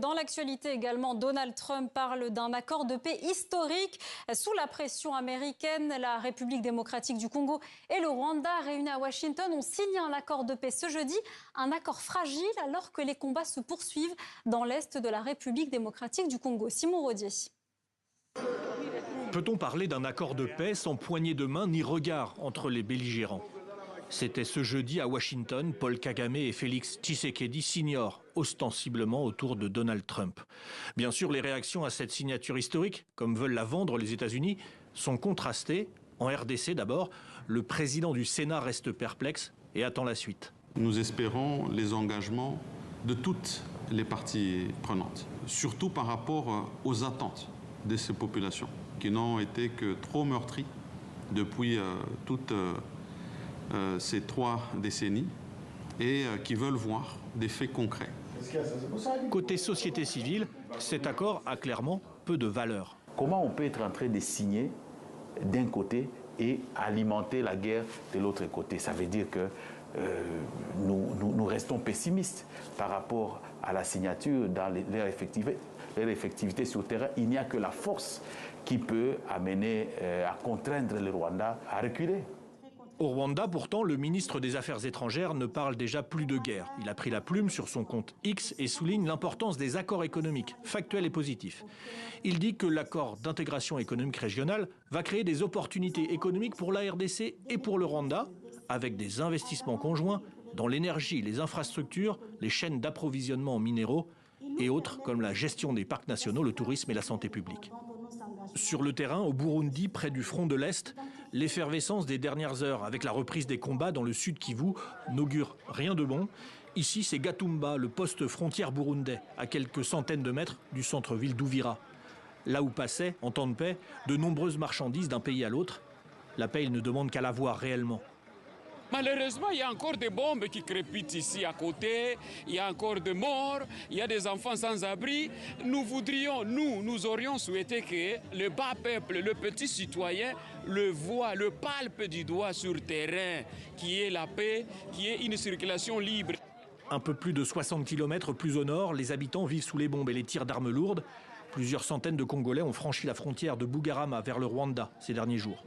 Dans l'actualité également, Donald Trump parle d'un accord de paix historique. Sous la pression américaine, la République démocratique du Congo et le Rwanda, réunis à Washington, ont signé un accord de paix ce jeudi. Un accord fragile alors que les combats se poursuivent dans l'est de la République démocratique du Congo. Simon Rodier. Peut-on parler d'un accord de paix sans poignée de main ni regard entre les belligérants? C'était ce jeudi à Washington, Paul Kagame et Félix Tshisekedi s'ignorent ostensiblement autour de Donald Trump. Bien sûr, les réactions à cette signature historique, comme veulent la vendre les États-Unis, sont contrastées. En RDC d'abord, le président du Sénat reste perplexe et attend la suite. Nous espérons les engagements de toutes les parties prenantes, surtout par rapport aux attentes de ces populations qui n'ont été que trop meurtries depuis toutes ces 3 décennies et qui veulent voir des faits concrets. Côté société civile, cet accord a clairement peu de valeur. Comment on peut être en train de signer d'un côté et alimenter la guerre de l'autre côté? Ça veut dire que nous restons pessimistes par rapport à la signature dans leur effectivité sur le terrain. Il n'y a que la force qui peut amener à contraindre le Rwanda à reculer. Au Rwanda, pourtant, le ministre des Affaires étrangères ne parle déjà plus de guerre. Il a pris la plume sur son compte X et souligne l'importance des accords économiques, factuels et positifs. Il dit que l'accord d'intégration économique régionale va créer des opportunités économiques pour la RDC et pour le Rwanda, avec des investissements conjoints dans l'énergie, les infrastructures, les chaînes d'approvisionnement en minéraux et autres comme la gestion des parcs nationaux, le tourisme et la santé publique. Sur le terrain, au Burundi, près du front de l'Est, l'effervescence des dernières heures avec la reprise des combats dans le sud Kivu n'augure rien de bon. Ici, c'est Gatumba, le poste frontière burundais, à quelques centaines de mètres du centre-ville d'Uvira. Là où passaient, en temps de paix, de nombreuses marchandises d'un pays à l'autre. La paix, il ne demande qu'à la voir réellement. Malheureusement, il y a encore des bombes qui crépitent ici à côté, il y a encore des morts, il y a des enfants sans abri. Nous aurions souhaité que le bas peuple, le petit citoyen, le voit, le palpe du doigt sur le terrain, qui est la paix, qui est une circulation libre. Un peu plus de 60 km plus au nord, les habitants vivent sous les bombes et les tirs d'armes lourdes. Plusieurs centaines de Congolais ont franchi la frontière de Bugarama vers le Rwanda ces derniers jours.